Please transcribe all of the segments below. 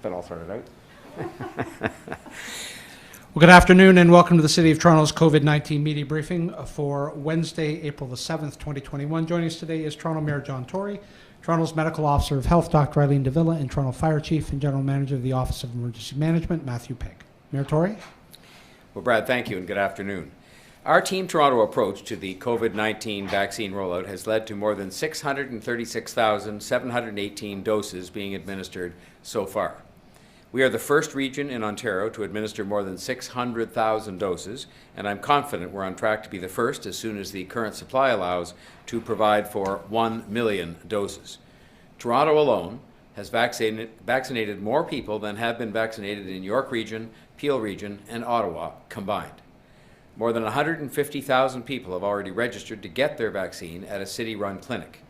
it all sorted out. Well, good afternoon and welcome to the City of Toronto's COVID-19 media briefing for Wednesday, April the 7th, 2021. Joining us today is Toronto Mayor John Tory, Toronto's Medical Officer of Health, Dr. Eileen de Villa, and Toronto Fire Chief and General Manager of the Office of Emergency Management, Matthew Pegg. Mayor Tory? Well, Brad, thank you and good afternoon. Our Team Toronto approach to the COVID-19 vaccine rollout has led to more than 636,718 doses being administered so far. We are the first region in Ontario to administer more than 600,000 doses, and I'm confident we're on track to be the first, as soon as the current supply allows, to provide for 1 million doses. Toronto alone has vaccinated more people than have been vaccinated in York Region, Peel Region, and Ottawa combined. More than 150,000 people have already registered to get their vaccine at a city-run clinic.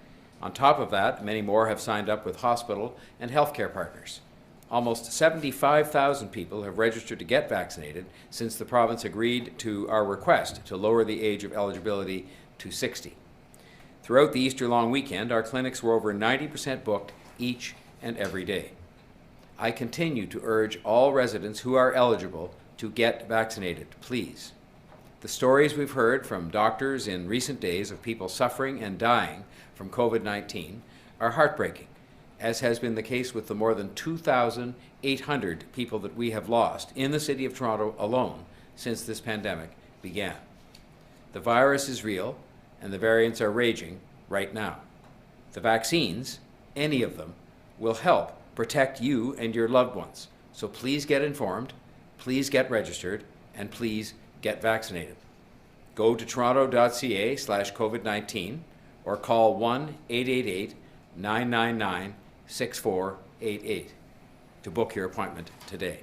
On top of that, many more have signed up with hospital and healthcare partners. Almost 75,000 people have registered to get vaccinated since the province agreed to our request to lower the age of eligibility to 60. Throughout the Easter long weekend, our clinics were over 90% booked each and every day. I continue to urge all residents who are eligible to get vaccinated, please. The stories we've heard from doctors in recent days of people suffering and dying from COVID-19 are heartbreaking, as has been the case with the more than 2,800 people that we have lost in the City of Toronto alone since this pandemic began. The virus is real, and the variants are raging right now. The vaccines, any of them, will help protect you and your loved ones. So please get informed, please get registered, and please get vaccinated. Go to toronto.ca/COVID-19 or call 1-888-999-6488 to book your appointment today.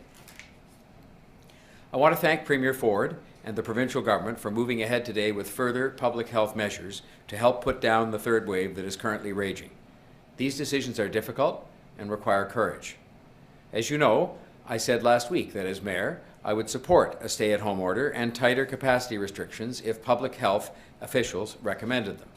I want to thank Premier Ford and the provincial government for moving ahead today with further public health measures to help put down the third wave that is currently raging. These decisions are difficult and require courage. As you know, I said last week that as mayor, I would support a stay-at-home order and tighter capacity restrictions if public health officials recommended them.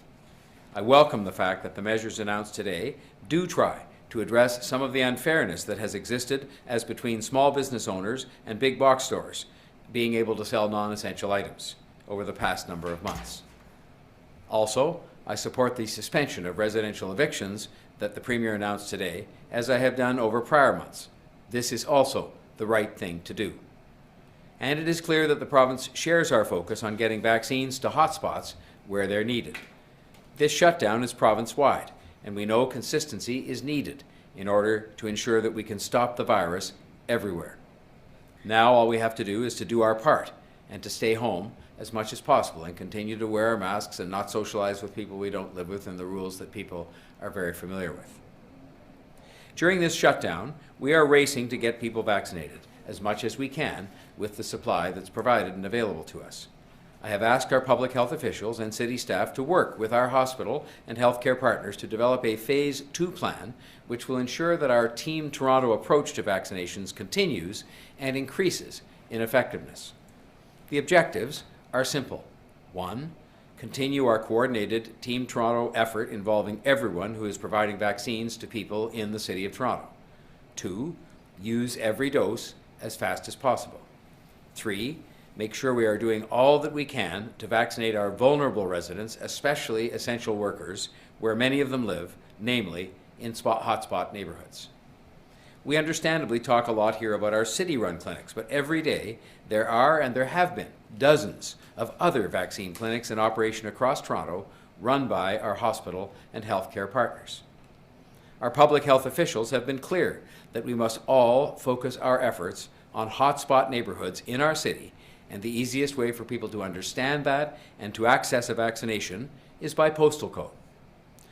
I welcome the fact that the measures announced today do try to address some of the unfairness that has existed as between small business owners and big box stores being able to sell non-essential items over the past number of months. Also, I support the suspension of residential evictions that the Premier announced today, as I have done over prior months. This is also the right thing to do. And it is clear that the province shares our focus on getting vaccines to hotspots where they're needed. This shutdown is province-wide, and we know consistency is needed in order to ensure that we can stop the virus everywhere. Now all we have to do is to do our part and to stay home as much as possible and continue to wear our masks and not socialize with people we don't live with and the rules that people are very familiar with. During this shutdown, we are racing to get people vaccinated as much as we can with the supply that's provided and available to us. I have asked our public health officials and city staff to work with our hospital and healthcare partners to develop a Phase 2 plan which will ensure that our Team Toronto approach to vaccinations continues and increases in effectiveness. The objectives are simple. 1, continue our coordinated Team Toronto effort involving everyone who is providing vaccines to people in the City of Toronto. 2, use every dose as fast as possible. 3, make sure we are doing all that we can to vaccinate our vulnerable residents, especially essential workers, where many of them live, namely in hotspot neighborhoods. We understandably talk a lot here about our city-run clinics, but every day there are and there have been dozens of other vaccine clinics in operation across Toronto run by our hospital and healthcare partners. Our public health officials have been clear that we must all focus our efforts on hotspot neighborhoods in our city, and the easiest way for people to understand that and to access a vaccination is by postal code.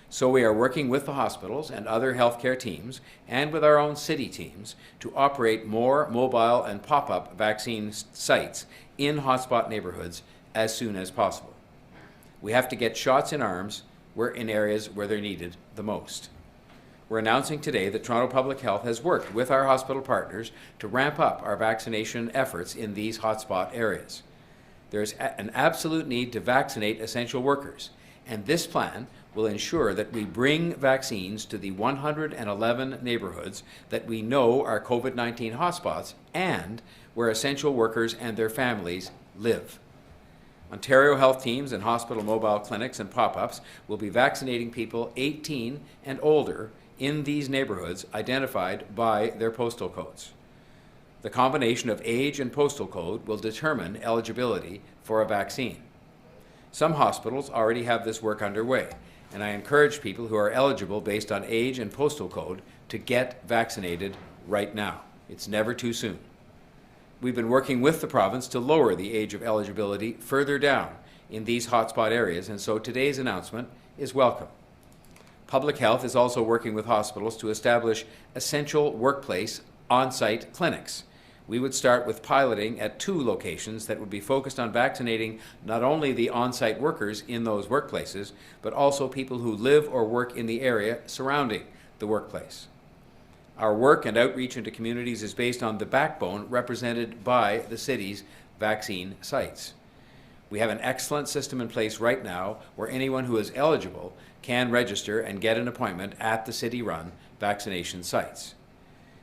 So we are working with the hospitals and other healthcare teams and with our own city teams to operate more mobile and pop-up vaccine sites in hotspot neighborhoods as soon as possible. We have to get shots in arms in areas where they're needed the most. We're announcing today that Toronto Public Health has worked with our hospital partners to ramp up our vaccination efforts in these hotspot areas. There's an absolute need to vaccinate essential workers, And this plan will ensure that we bring vaccines to the 111 neighborhoods that we know are COVID-19 hotspots and where essential workers and their families live. Ontario health teams and hospital mobile clinics and pop-ups will be vaccinating people 18 and older in these neighborhoods identified by their postal codes. The combination of age and postal code will determine eligibility for a vaccine. Some hospitals already have this work underway, and I encourage people who are eligible based on age and postal code to get vaccinated right now. It's never too soon. We've been working with the province to lower the age of eligibility further down in these hotspot areas, and so today's announcement is welcome. Public Health is also working with hospitals to establish essential workplace on-site clinics. We would start with piloting at 2 locations that would be focused on vaccinating not only the on-site workers in those workplaces, but also people who live or work in the area surrounding the workplace. Our work and outreach into communities is based on the backbone represented by the city's vaccine sites. We have an excellent system in place right now where anyone who is eligible can register and get an appointment at the city-run vaccination sites.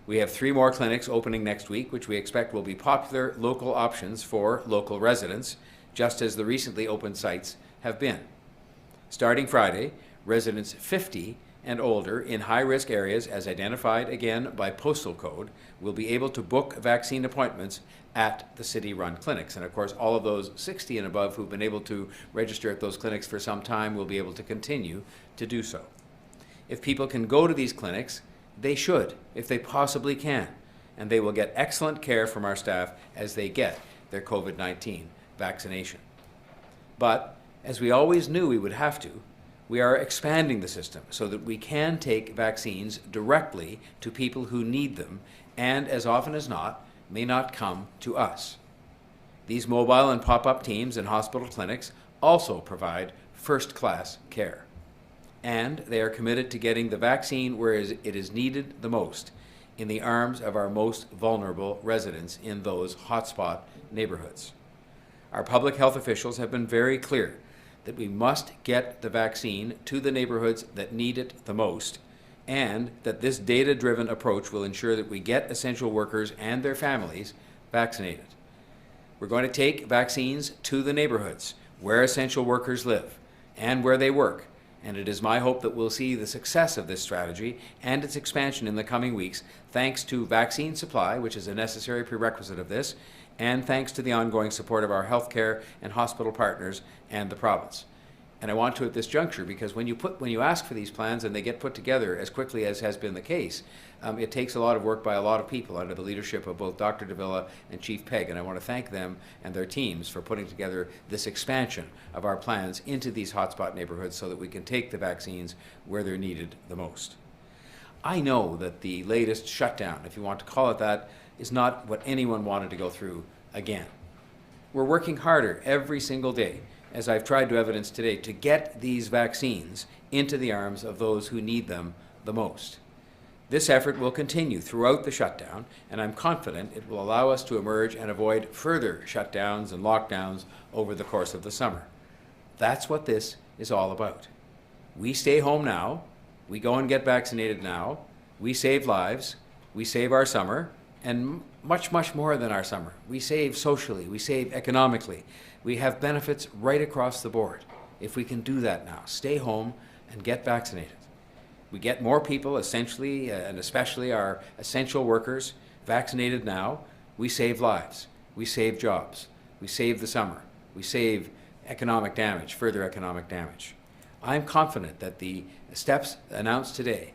We have 3 more clinics opening next week, which we expect will be popular local options for local residents, just as the recently opened sites have been. Starting Friday, residents 50 and older in high-risk areas, as identified again by postal code, will be able to book vaccine appointments at the city-run clinics. And of course, all of those 60 and above who've been able to register at those clinics for some time will be able to continue to do so. If people can go to these clinics, they should, if they possibly can, and they will get excellent care from our staff as they get their COVID-19 vaccination. But, as we always knew we would have to, we are expanding the system so that we can take vaccines directly to people who need them and, as often as not, may not come to us. These mobile and pop-up teams and hospital clinics also provide first-class care. And they are committed to getting the vaccine where it is needed the most, in the arms of our most vulnerable residents in those hotspot neighborhoods. Our public health officials have been very clear that we must get the vaccine to the neighborhoods that need it the most, and that this data-driven approach will ensure that we get essential workers and their families vaccinated. We're going to take vaccines to the neighborhoods where essential workers live and where they work, and it is my hope that we'll see the success of this strategy and its expansion in the coming weeks, thanks to vaccine supply, which is a necessary prerequisite of this, and thanks to the ongoing support of our healthcare and hospital partners and the province. And I want to at this juncture, because when you ask for these plans and they get put together as quickly as has been the case, it takes a lot of work by a lot of people under the leadership of both Dr. de Villa and Chief Pegg, and I want to thank them and their teams for putting together this expansion of our plans into these hotspot neighborhoods so that we can take the vaccines where they're needed the most. I know that the latest shutdown, if you want to call it that, is not what anyone wanted to go through again. We're working harder every single day, as I've tried to evidence today, to get these vaccines into the arms of those who need them the most. This effort will continue throughout the shutdown, and I'm confident it will allow us to emerge and avoid further shutdowns and lockdowns over the course of the summer. That's what this is all about. We stay home now, we go and get vaccinated now, we save lives, we save our summer, and much, much more than our summer. We save socially, we save economically. We have benefits right across the board if we can do that now. Stay home and get vaccinated. We get more people, essentially, and especially our essential workers, vaccinated now. We save lives. We save jobs. We save the summer. We save economic damage, further economic damage. I'm confident that the steps announced today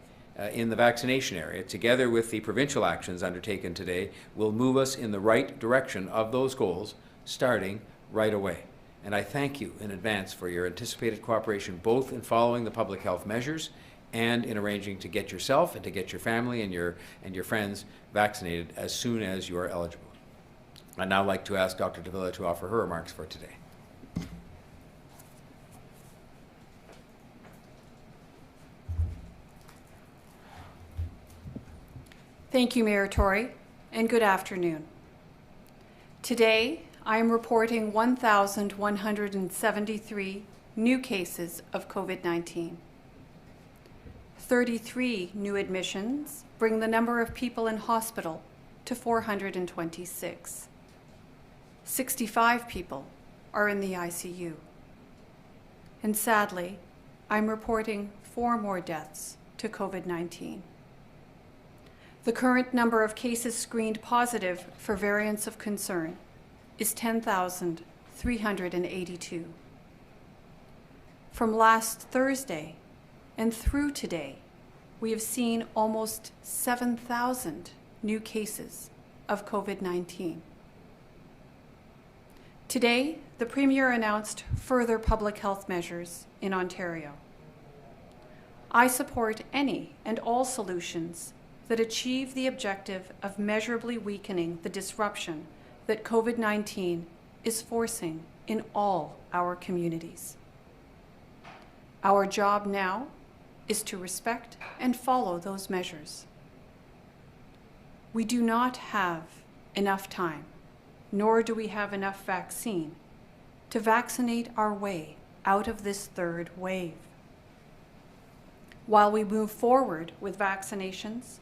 in the vaccination area, together with the provincial actions undertaken today, will move us in the right direction of those goals, starting right away. And I thank you in advance for your anticipated cooperation, both in following the public health measures and in arranging to get yourself and to get your family and your friends vaccinated as soon as you are eligible. I'd now like to ask Dr. de Villa to offer her remarks for today. Thank you, Mayor Tory, and good afternoon. Today, I am reporting 1,173 new cases of COVID-19. 33 new admissions bring the number of people in hospital to 426. 65 people are in the ICU. And sadly, I'm reporting 4 more deaths to COVID-19. The current number of cases screened positive for variants of concern is 10,382. From last Thursday and through today, we have seen almost 7,000 new cases of COVID-19. Today, the Premier announced further public health measures in Ontario. I support any and all solutions that achieve the objective of measurably weakening the disruption that COVID-19 is forcing in all our communities. Our job now is to respect and follow those measures. We do not have enough time, nor do we have enough vaccine to vaccinate our way out of this third wave. While we move forward with vaccinations,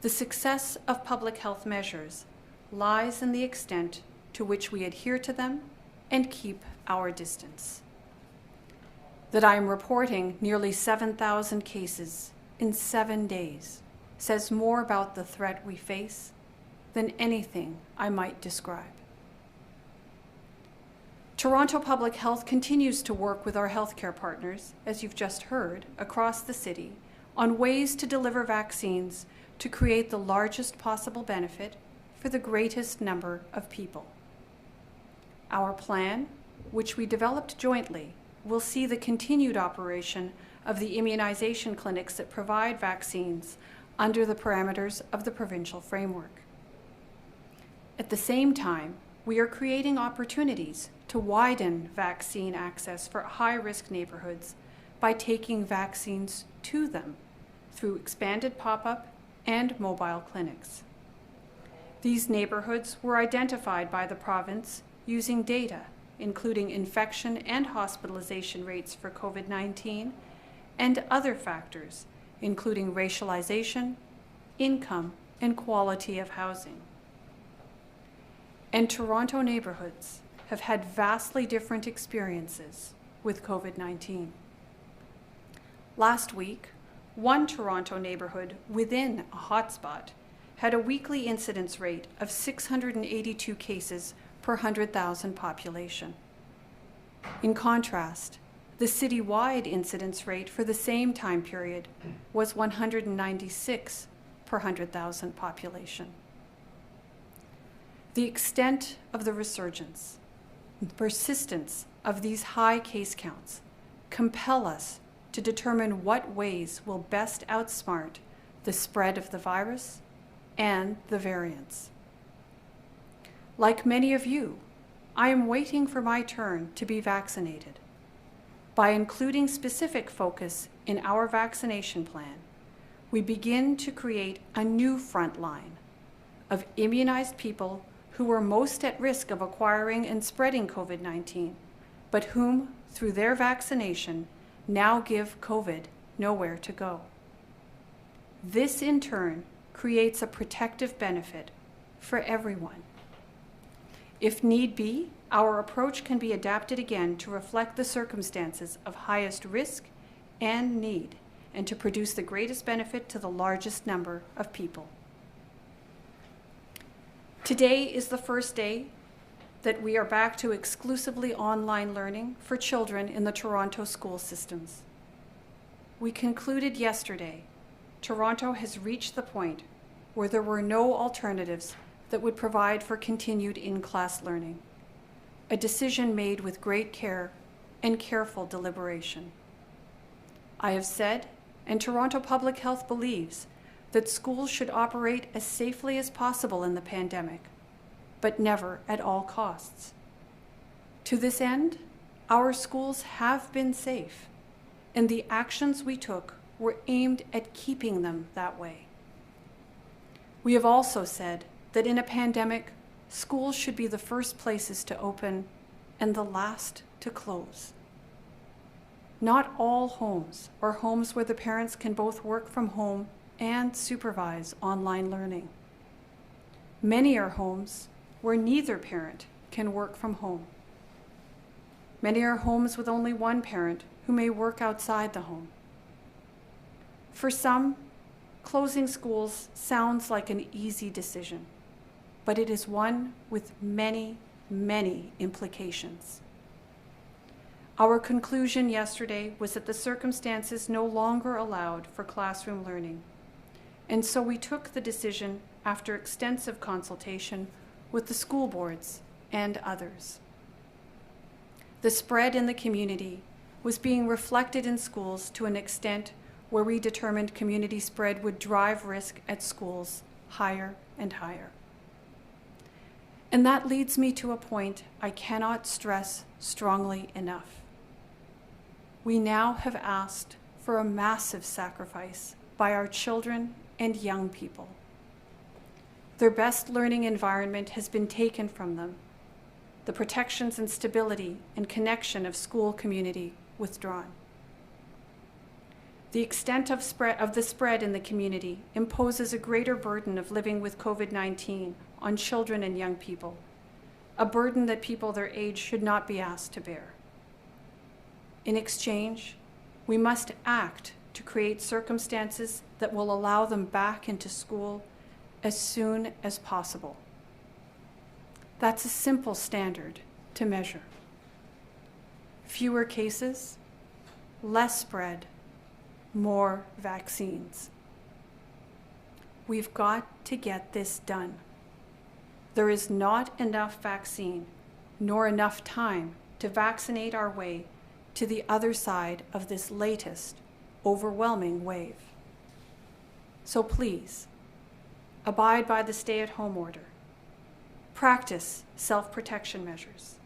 the success of public health measures lies in the extent to which we adhere to them and keep our distance. That I am reporting nearly 7,000 cases in 7 days says more about the threat we face than anything I might describe. Toronto Public Health continues to work with our healthcare partners, as you've just heard, across the city on ways to deliver vaccines to create the largest possible benefit for the greatest number of people. Our plan, which we developed jointly, will see the continued operation of the immunization clinics that provide vaccines under the parameters of the provincial framework. At the same time, we are creating opportunities to widen vaccine access for high-risk neighborhoods by taking vaccines to them through expanded pop-up and mobile clinics. These neighborhoods were identified by the province using data, including infection and hospitalization rates for COVID-19 and other factors, including racialization, income, and quality of housing. And Toronto neighborhoods have had vastly different experiences with COVID-19. Last week, one Toronto neighborhood within a hotspot had a weekly incidence rate of 682 cases per 100,000 population. In contrast, the citywide incidence rate for the same time period was 196 per 100,000 population. The extent of the resurgence, the persistence of these high case counts compel us to determine what ways will best outsmart the spread of the virus and the variants. Like many of you, I am waiting for my turn to be vaccinated. By including specific focus in our vaccination plan, we begin to create a new front line of immunized people who are most at risk of acquiring and spreading COVID-19, but whom, through their vaccination, now give COVID nowhere to go. This, in turn, creates a protective benefit for everyone. If need be, our approach can be adapted again to reflect the circumstances of highest risk and need, and to produce the greatest benefit to the largest number of people. Today is the first day that we are back to exclusively online learning for children in the Toronto school systems. We concluded yesterday, Toronto has reached the point where there were no alternatives that would provide for continued in-class learning, a decision made with great care and careful deliberation. I have said, and Toronto Public Health believes, that schools should operate as safely as possible in the pandemic, but never at all costs. To this end, our schools have been safe, and the actions we took were aimed at keeping them that way. We have also said that in a pandemic, schools should be the first places to open and the last to close. Not all homes are homes where the parents can both work from home and supervise online learning. Many are homes where neither parent can work from home. Many are homes with only one parent who may work outside the home. For some, closing schools sounds like an easy decision, but it is one with many, many implications. Our conclusion yesterday was that the circumstances no longer allowed for classroom learning, and so we took the decision after extensive consultation with the school boards and others. The spread in the community was being reflected in schools to an extent where we determined community spread would drive risk at schools higher and higher. And that leads me to a point I cannot stress strongly enough. We now have asked for a massive sacrifice by our children and young people. Their best learning environment has been taken from them, the protections and stability and connection of school community withdrawn. The extent of the spread in the community imposes a greater burden of living with COVID-19 on children and young people, a burden that people their age should not be asked to bear. In exchange, we must act to create circumstances that will allow them back into school as soon as possible. That's a simple standard to measure. Fewer cases, less spread, more vaccines. We've got to get this done. There is not enough vaccine, nor enough time to vaccinate our way to the other side of this latest, overwhelming wave. So please, abide by the stay-at-home order. Practice self-protection measures.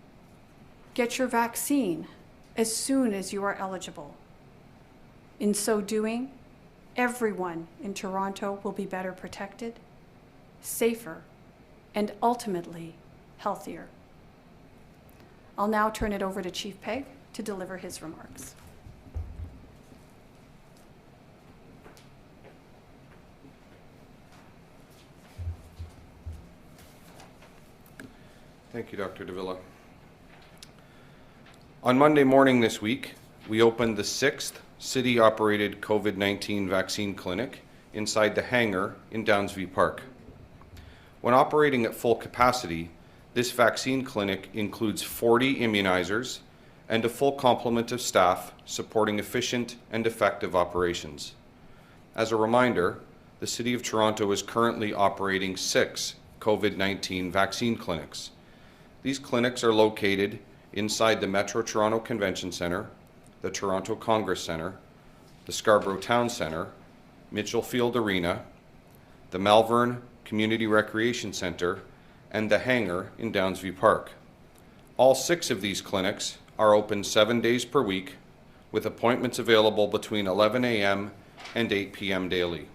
Get your vaccine as soon as you are eligible. In so doing, everyone in Toronto will be better protected, safer, and ultimately healthier. I'll now turn it over to Chief Pegg to deliver his remarks. Thank you, Dr. de Villa. On Monday morning this week, we opened the 6th city-operated COVID-19 vaccine clinic inside the hangar in Downsview Park. When operating at full capacity, this vaccine clinic includes 40 immunizers and a full complement of staff supporting efficient and effective operations. As a reminder, the City of Toronto is currently operating 6 COVID-19 vaccine clinics. These clinics are located inside the Metro Toronto Convention Centre, the Toronto Congress Centre, the Scarborough Town Centre, Mitchell Field Arena, the Malvern Community Recreation Centre, and the hangar in Downsview Park. All 6 of these clinics are open 7 days per week, with appointments available between 11 a.m. and 8 p.m. daily.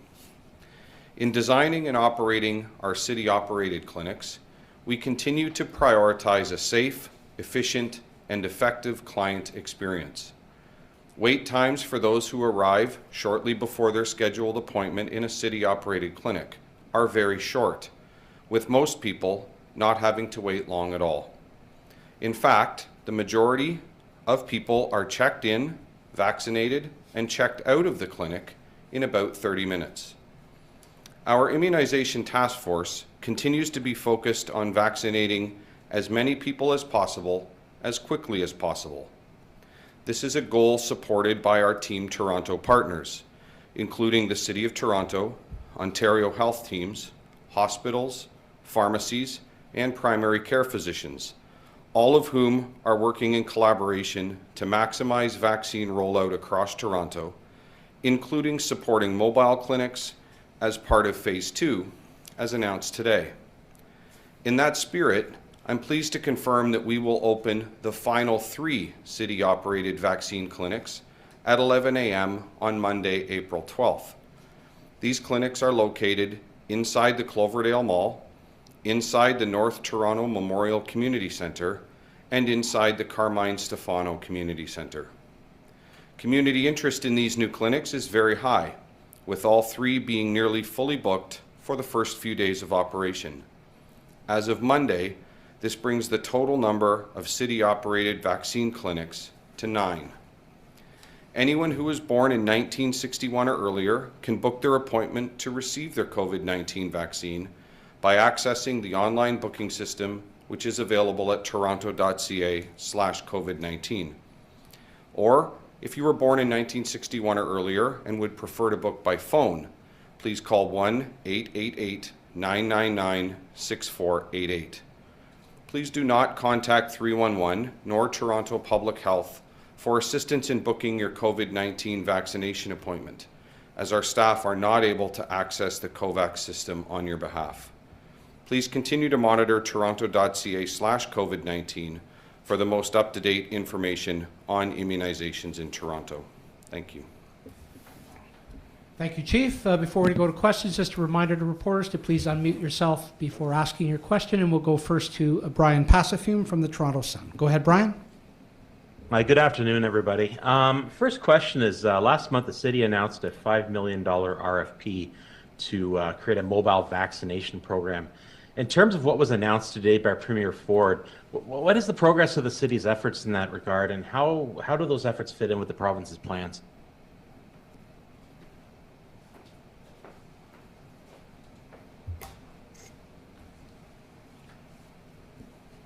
In designing and operating our city-operated clinics, we continue to prioritize a safe, efficient, and effective client experience. Wait times for those who arrive shortly before their scheduled appointment in a city-operated clinic are very short, with most people not having to wait long at all. In fact, the majority of people are checked in, vaccinated, and checked out of the clinic in about 30 minutes. Our immunization task force continues to be focused on vaccinating as many people as possible, as quickly as possible. This is a goal supported by our Team Toronto partners, including the City of Toronto, Ontario Health Teams, hospitals, pharmacies, and primary care physicians, all of whom are working in collaboration to maximize vaccine rollout across Toronto, including supporting mobile clinics as part of Phase 2, as announced today. In that spirit, I'm pleased to confirm that we will open the final 3 city-operated vaccine clinics at 11 a.m. on Monday, April 12th. These clinics are located inside the Cloverdale Mall, inside the North Toronto Memorial Community Centre, and inside the Carmine Stefano Community Centre. Community interest in these new clinics is very high, with all 3 being nearly fully booked for the first few days of operation. As of Monday, this brings the total number of city-operated vaccine clinics to 9. Anyone who was born in 1961 or earlier can book their appointment to receive their COVID-19 vaccine by accessing the online booking system, which is available at toronto.ca/COVID-19. Or, if you were born in 1961 or earlier and would prefer to book by phone, please call 1-888-999-6488. Please do not contact 311 nor Toronto Public Health for assistance in booking your COVID-19 vaccination appointment, as our staff are not able to access the COVAX system on your behalf. Please continue to monitor toronto.ca/COVID-19 for the most up-to-date information on immunizations in Toronto. Thank you. Thank you, Chief. Before we go to questions, just a reminder to reporters to please unmute yourself before asking your question, and we'll go first to Brian Passafume from the Toronto Sun. Go ahead, Brian. Hi, good afternoon, everybody. First question is, last month the city announced a $5 million RFP to create a mobile vaccination program. In terms of what was announced today by Premier Ford, what is the progress of the city's efforts in that regard, and how do those efforts fit in with the province's plans?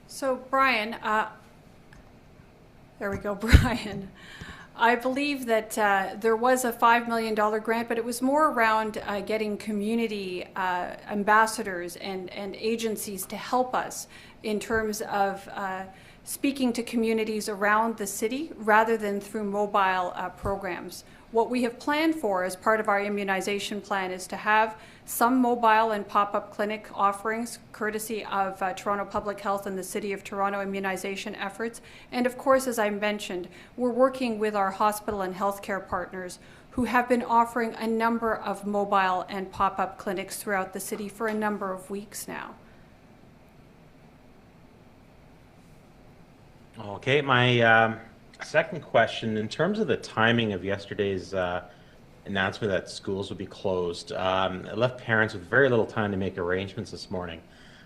So, Brian, there we go, Brian. I believe that there was a $5 million grant, but it was more around getting community ambassadors and agencies to help us in terms of speaking to communities around the city rather than through mobile programs. What we have planned for as part of our immunization plan is to have some mobile and pop-up clinic offerings courtesy of Toronto Public Health and the City of Toronto immunization efforts. And of course, as I mentioned, we're working with our hospital and healthcare partners who have been offering a number of mobile and pop-up clinics throughout the city for a number of weeks now. Okay, my second question, in terms of the timing of yesterday's announcement that schools would be closed, it left parents with very little time to make arrangements this morning.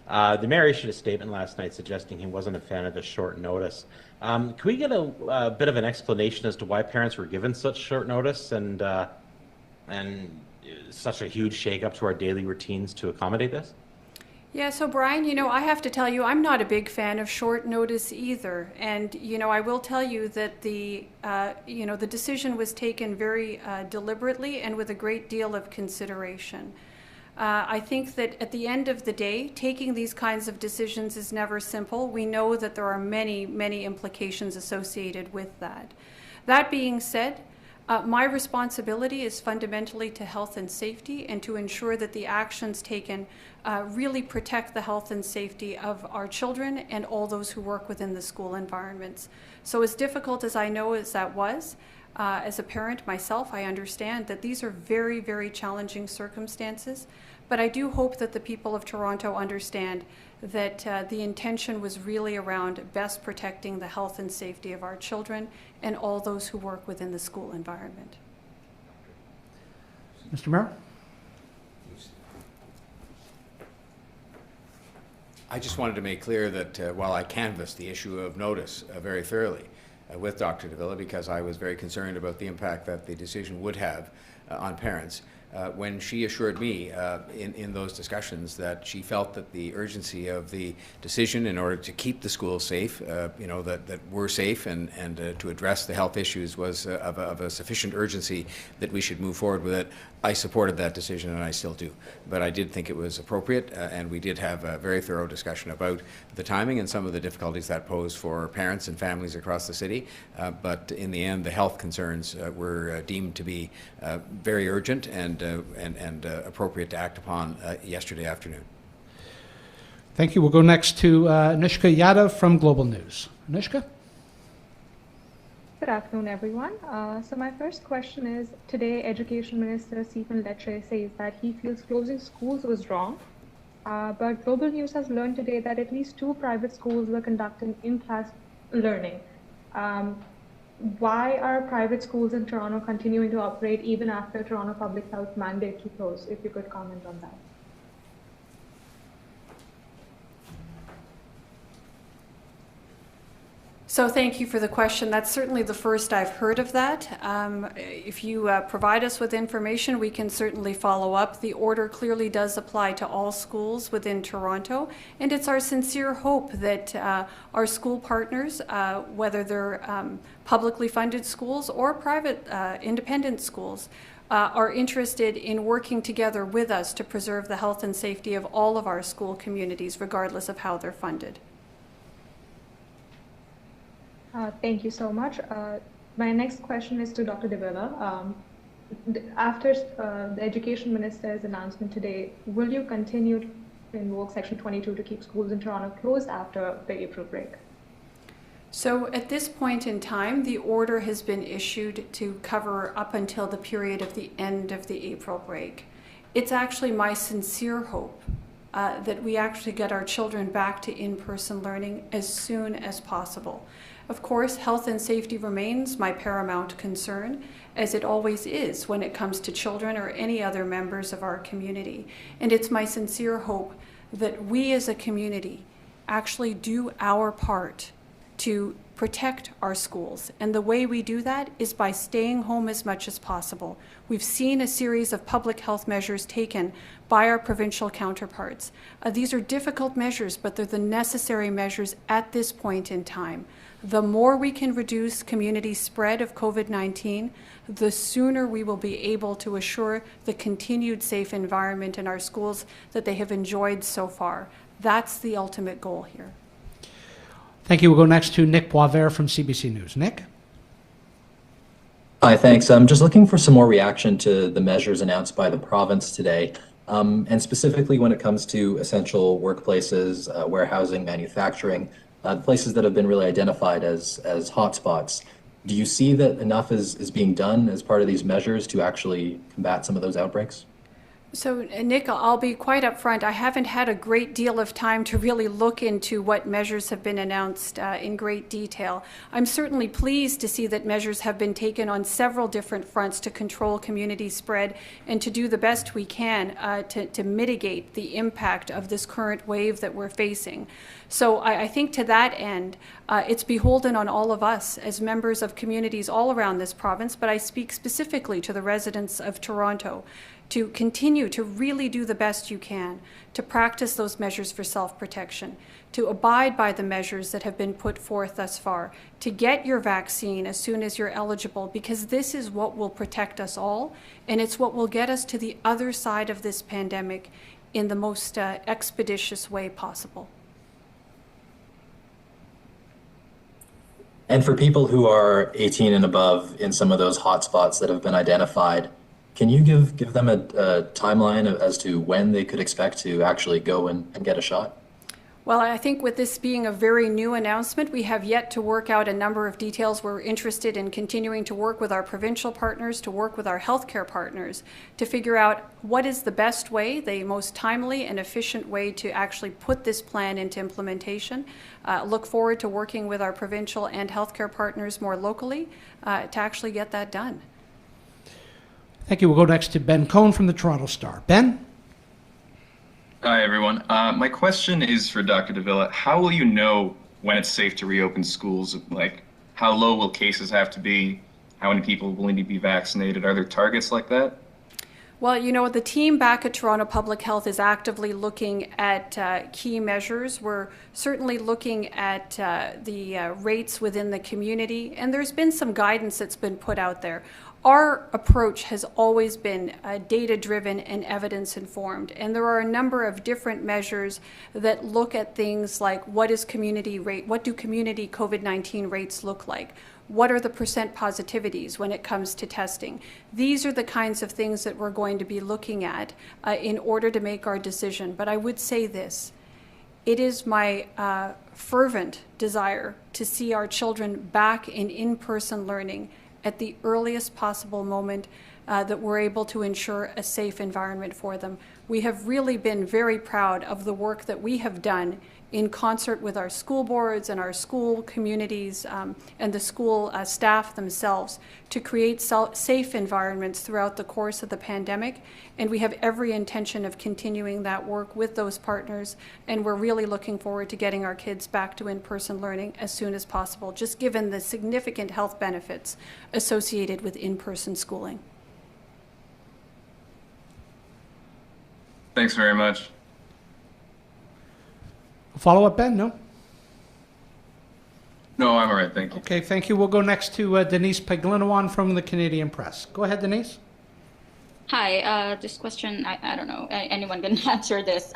The mayor issued a statement last night suggesting he wasn't a fan of the short notice. Can we get a bit of an explanation as to why parents were given such short notice and such a huge shakeup to our daily routines to accommodate this? Yeah, so Brian, I have to tell you, I'm not a big fan of short notice either. And, I will tell you that the decision was taken very deliberately and with a great deal of consideration. I think that at the end of the day, taking these kinds of decisions is never simple. We know that there are many, many implications associated with that. That being said, my responsibility is fundamentally to health and safety and to ensure that the actions taken really protect the health and safety of our children and all those who work within the school environments. So as difficult as I know as that was, as a parent myself, I understand that these are very, very challenging circumstances, but I do hope that the people of Toronto understand that the intention was really around best protecting the health and safety of our children and all those who work within the school environment. Mr. Mayor? I just wanted to make clear that while I canvassed the issue of notice very thoroughly with Dr. de Villa, because I was very concerned about the impact that the decision would have on parents, when she assured me in those discussions that she felt that the urgency of the decision in order to keep the schools safe, that we're safe and to address the health issues was of a sufficient urgency that we should move forward with it, I supported that decision, and I still do. But I did think it was appropriate, and we did have a very thorough discussion about the timing and some of the difficulties that posed for parents and families across the city. But in the end, the health concerns were deemed to be very urgent and appropriate to act upon yesterday afternoon. Thank you. We'll go next to Anushka Yadav from Global News. Anushka? Good afternoon, everyone. So my first question is, today Education Minister Stephen Lecce says that he feels closing schools was wrong, but Global News has learned today that at least 2 private schools were conducting in-class learning. why are private schools in Toronto continuing to operate even after Toronto Public Health mandate to close? If you could comment on that. So thank you for the question. That's certainly the first I've heard of that. If you provide us with information, we can certainly follow up. The order clearly does apply to all schools within Toronto, and it's our sincere hope that our school partners, whether they're publicly funded schools or private independent schools, are interested in working together with us to preserve the health and safety of all of our school communities, regardless of how they're funded. Thank you so much. My next question is to Dr. de Villa. After the Education Minister's announcement today, will you continue to invoke Section 22 to keep schools in Toronto closed after the April break? So at this point in time, the order has been issued to cover up until the period of the end of the April break. It's actually my sincere hope that we actually get our children back to in-person learning as soon as possible. Of course, health and safety remains my paramount concern, as it always is when it comes to children or any other members of our community. And it's my sincere hope that we as a community actually do our part to protect our schools. And the way we do that is by staying home as much as possible. We've seen a series of public health measures taken by our provincial counterparts. These are difficult measures, but they're the necessary measures at this point in time. The more we can reduce community spread of COVID-19, the sooner we will be able to assure the continued safe environment in our schools that they have enjoyed so far. That's the ultimate goal here. Thank you. We'll go next to Nick Boisvert from CBC News. Nick? Hi, thanks. I'm just looking for some more reaction to the measures announced by the province today, and specifically when it comes to essential workplaces, warehousing, manufacturing, places that have been really identified as hotspots. Do you see that enough is being done as part of these measures to actually combat some of those outbreaks? So, Nick, I'll be quite upfront. I haven't had a great deal of time to really look into what measures have been announced in great detail. I'm certainly pleased to see that measures have been taken on several different fronts to control community spread and to do the best we can to mitigate the impact of this current wave that we're facing. So I think to that end, it's beholden on all of us as members of communities all around this province, but I speak specifically to the residents of Toronto, to continue to really do the best you can, to practice those measures for self-protection, to abide by the measures that have been put forth thus far, to get your vaccine as soon as you're eligible, because this is what will protect us all, and it's what will get us to the other side of this pandemic in the most expeditious way possible. And for people who are 18 and above in some of those hotspots that have been identified, can you give them a timeline as to when they could expect to actually go and get a shot? Well, I think with this being a very new announcement, we have yet to work out a number of details. We're interested in continuing to work with our provincial partners, to work with our healthcare partners, to figure out what is the best way, the most timely and efficient way to actually put this plan into implementation. Look forward to working with our provincial and healthcare partners more locally to actually get that done. Thank you. We'll go next to Ben Cohn from the Toronto Star. Ben? Hi, everyone. My question is for Dr. de Villa. How will you know when it's safe to reopen schools? Like, how low will cases have to be? How many people will need to be vaccinated? Are there targets like that? Well, you know, the team back at Toronto Public Health is actively looking at key measures. We're certainly looking at the rates within the community, and there's been some guidance that's been put out there. Our approach has always been data-driven and evidence-informed, and there are a number of different measures that look at things like what is community rate, what do community COVID-19 rates look like? What are the percent positivities when it comes to testing? These are the kinds of things that we're going to be looking at in order to make our decision. But I would say this, it is my fervent desire to see our children back in in-person learning at the earliest possible moment that we're able to ensure a safe environment for them. We have really been very proud of the work that we have done in concert with our school boards and our school communities and the school staff themselves to create safe environments throughout the course of the pandemic. And we have every intention of continuing that work with those partners, and we're really looking forward to getting our kids back to in-person learning as soon as possible, just given the significant health benefits associated with in-person schooling. Thanks very much. Follow up, Ben? No? No, I'm all right. Thank you. Okay, thank you. We'll go next to Denise Peglinawan from the Canadian Press. Go ahead, Denise. Hi, this question, I don't know, anyone can answer this.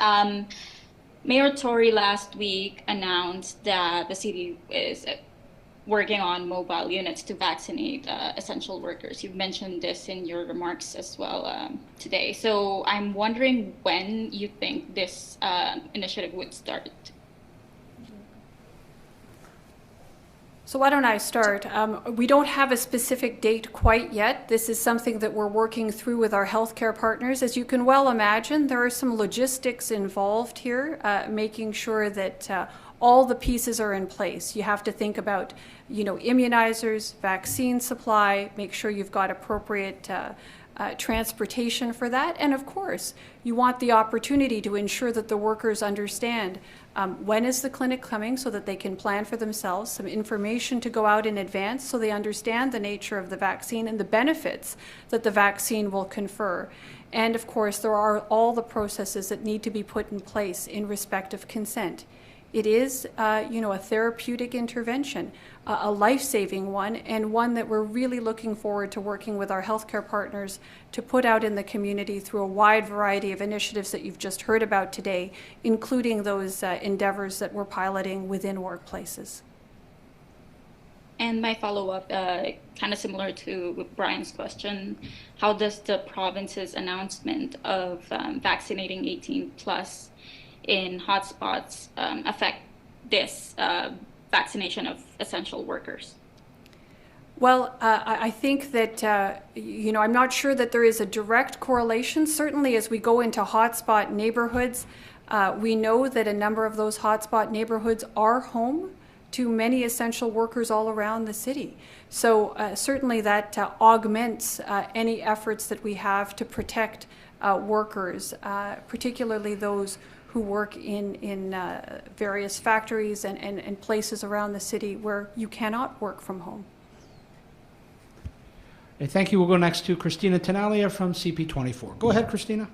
Mayor Tory last week announced that the city is working on mobile units to vaccinate essential workers. You've mentioned this in your remarks as well today. So I'm wondering when you think this initiative would start. So why don't I start? We don't have a specific date quite yet. This is something that we're working through with our healthcare partners. As you can well imagine, there are some logistics involved here, making sure that all the pieces are in place. You have to think about, immunizers, vaccine supply, make sure you've got appropriate transportation for that. And of course, you want the opportunity to ensure that the workers understand when is the clinic coming so that they can plan for themselves, some information to go out in advance so they understand the nature of the vaccine and the benefits that the vaccine will confer. And of course, there are all the processes that need to be put in place in respect of consent. It is, a therapeutic intervention, a life-saving one, and one that we're really looking forward to working with our healthcare partners to put out in the community through a wide variety of initiatives that you've just heard about today, including those endeavors that we're piloting within workplaces. And my follow-up, kind of similar to Brian's question, how does the province's announcement of vaccinating 18 plus in hotspots affect this vaccination of essential workers? Well, I think that, I'm not sure that there is a direct correlation. Certainly as we go into hotspot neighborhoods, we know that a number of those hotspot neighborhoods are home to many essential workers all around the city. So certainly that augments any efforts that we have to protect workers, particularly those who work in various factories and places around the city where you cannot work from home. Okay, thank you. We'll go next to Christina Tenalia from CP24. Go ahead, Christina.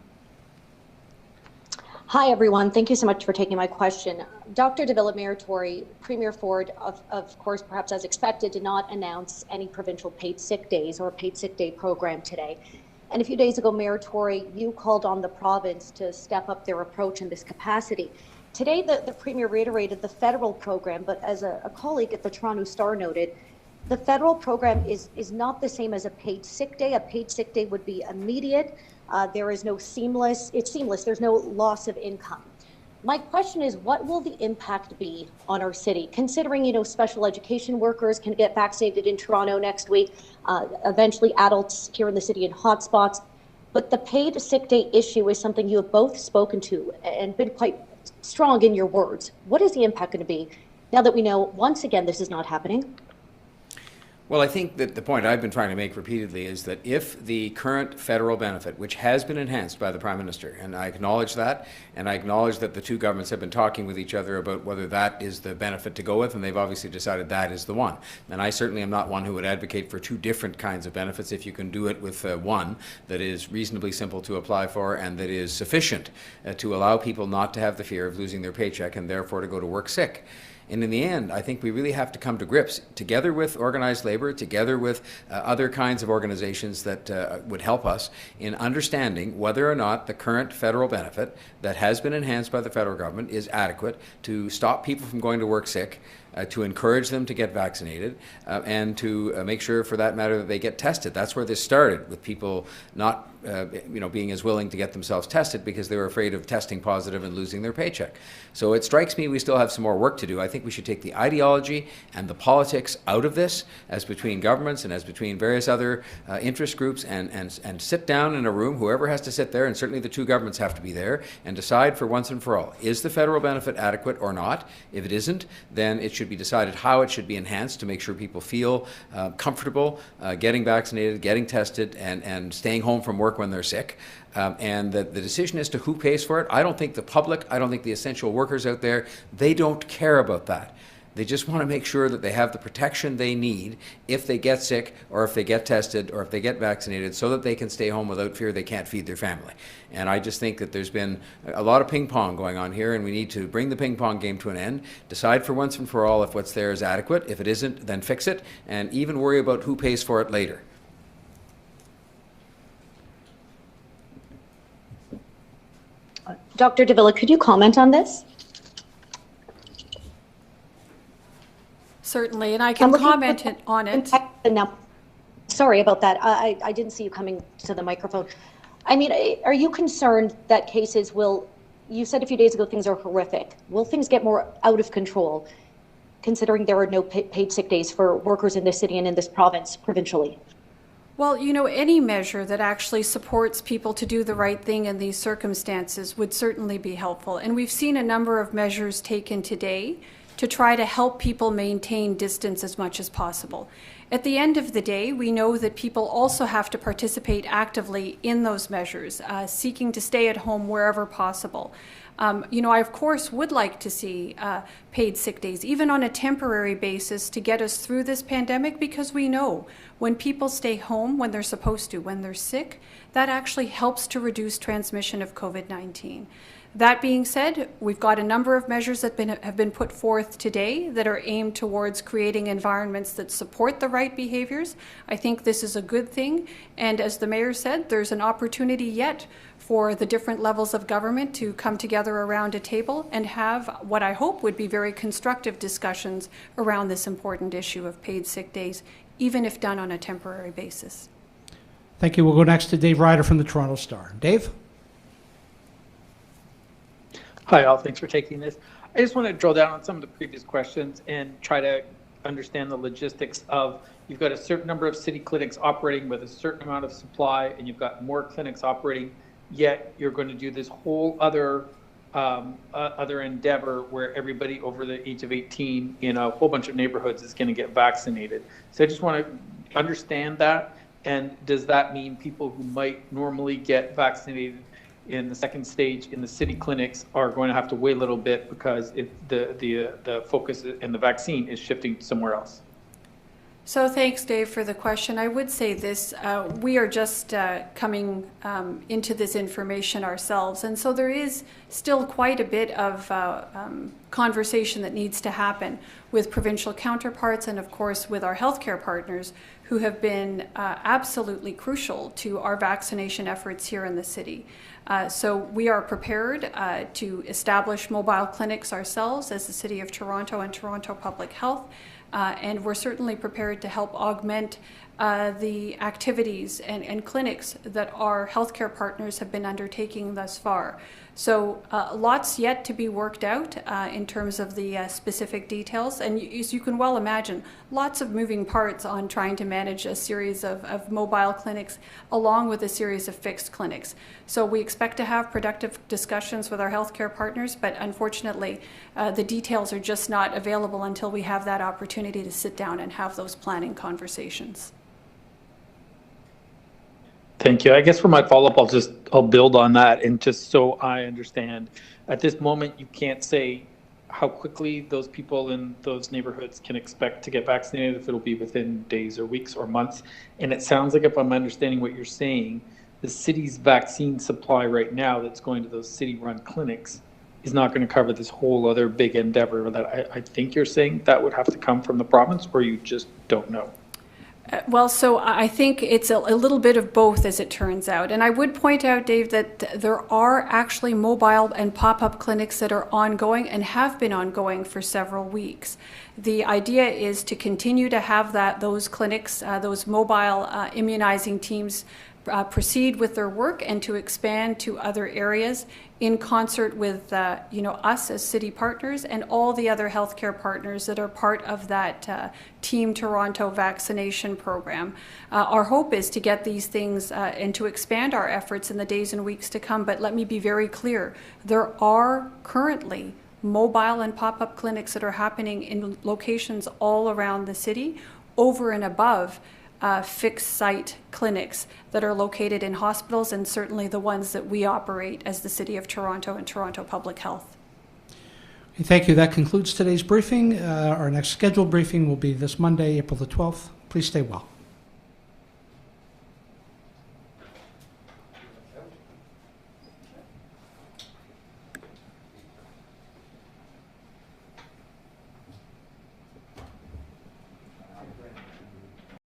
Hi, everyone. Thank you so much for taking my question. Dr. de Villa, Mayor Tory, Premier Ford, of course, perhaps as expected, did not announce any provincial paid sick days or paid sick day program today. And a few days ago, Mayor Tory, you called on the province to step up their approach in this capacity. Today, the Premier reiterated the federal program, but as a colleague at the Toronto Star noted, the federal program is not the same as a paid sick day. A paid sick day would be immediate. There is no seamless, there's no loss of income. My question is, what will the impact be on our city, considering, special education workers can get vaccinated in Toronto next week, eventually adults here in the city in hotspots. But the paid sick day issue is something you have both spoken to and been quite strong in your words. What is the impact going to be now that we know, once again, this is not happening? Well, I think that the point I've been trying to make repeatedly is that if the current federal benefit, which has been enhanced by the Prime Minister, and I acknowledge that, and I acknowledge that the two governments have been talking with each other about whether that is the benefit to go with, and they've obviously decided that is the one. And I certainly am not one who would advocate for two different kinds of benefits if you can do it with one that is reasonably simple to apply for and that is sufficient to allow people not to have the fear of losing their paycheck and therefore to go to work sick. And in the end, I think we really have to come to grips, together with organized labor, together with other kinds of organizations that would help us in understanding whether or not the current federal benefit that has been enhanced by the federal government is adequate to stop people from going to work sick, to encourage them to get vaccinated, and to make sure, for that matter, that they get tested. That's where this started, with people not being as willing to get themselves tested because they were afraid of testing positive and losing their paycheck. So it strikes me we still have some more work to do. I think we should take the ideology and the politics out of this, as between governments and as between various other interest groups, and sit down in a room, whoever has to sit there, and certainly the two governments have to be there, and decide for once and for all, is the federal benefit adequate or not? If it isn't, then it should be decided how it should be enhanced to make sure people feel comfortable getting vaccinated, getting tested, and staying home from work when they're sick. And the decision as to who pays for it, I don't think the public, I don't think the essential workers out there, they don't care about that. They just want to make sure that they have the protection they need if they get sick, or if they get tested, or if they get vaccinated, so that they can stay home without fear they can't feed their family. And I just think that there's been a lot of ping pong going on here, and we need to bring the ping pong game to an end, decide for once and for all if what's there is adequate. If it isn't, then fix it, and even worry about who pays for it later. Dr. de Villa, could you comment on this? Certainly, and I can comment on it. Now, sorry about that. I didn't see you coming to the microphone. I mean, are you concerned that cases will, you said a few days ago things are horrific. Will things get more out of control, considering there are no paid sick days for workers in this city and in this province provincially? Well, any measure that actually supports people to do the right thing in these circumstances would certainly be helpful. And we've seen a number of measures taken today to try to help people maintain distance as much as possible. At the end of the day, we know that people also have to participate actively in those measures, seeking to stay at home wherever possible. I, of course, would like to see paid sick days, even on a temporary basis, to get us through this pandemic, because we know when people stay home when they're supposed to, when they're sick, that actually helps to reduce transmission of COVID-19. That being said, we've got a number of measures that have been put forth today that are aimed towards creating environments that support the right behaviors. I think this is a good thing. And as the Mayor said, there's an opportunity yet for the different levels of government to come together around a table and have what I hope would be very constructive discussions around this important issue of paid sick days, even if done on a temporary basis. Thank you. We'll go next to Dave Ryder from the Toronto Star. Dave? Hi, all. Thanks for taking this. I just want to drill down on some of the previous questions and try to understand the logistics of, you've got a certain number of city clinics operating with a certain amount of supply, and you've got more clinics operating, yet you're going to do this whole other endeavor where everybody over the age of 18 in a whole bunch of neighborhoods is going to get vaccinated. So I just want to understand that. And does that mean people who might normally get vaccinated in the second stage in the city clinics are going to have to wait a little bit because the focus and the vaccine is shifting somewhere else? So thanks, Dave, for the question. I would say this, we are just coming into this information ourselves, and so there is still quite a bit of conversation that needs to happen with provincial counterparts and, of course, with our healthcare partners who have been absolutely crucial to our vaccination efforts here in the city. So we are prepared to establish mobile clinics ourselves as the City of Toronto and Toronto Public Health. And we're certainly prepared to help augment the activities and clinics that our healthcare partners have been undertaking thus far. So lots yet to be worked out in terms of the specific details. And as you can well imagine, lots of moving parts on trying to manage a series of mobile clinics along with a series of fixed clinics. So we expect to have productive discussions with our healthcare partners, but unfortunately, the details are just not available until we have that opportunity to sit down and have those planning conversations. Thank you. I guess for my follow-up, I'll build on that, and just so I understand, at this moment, you can't say how quickly those people in those neighborhoods can expect to get vaccinated, if it'll be within days or weeks or months. And it sounds like, if I'm understanding what you're saying, the city's vaccine supply right now that's going to those city-run clinics is not going to cover this whole other big endeavor that I think you're saying that would have to come from the province, or you just don't know? Well, so I think it's a little bit of both, as it turns out. And I would point out, Dave, that there are actually mobile and pop-up clinics that are ongoing and have been ongoing for several weeks. The idea is to continue to have those clinics, those mobile immunizing teams proceed with their work and to expand to other areas in concert with us as city partners and all the other healthcare partners that are part of that Team Toronto vaccination program. Our hope is to get these things and to expand our efforts in the days and weeks to come, but let me be very clear, there are currently mobile and pop-up clinics that are happening in locations all around the city over and above fixed site clinics that are located in hospitals, and certainly the ones that we operate as the City of Toronto and Toronto Public Health. Thank you. That concludes today's briefing. Our next scheduled briefing will be this Monday, April the 12th. Please stay well.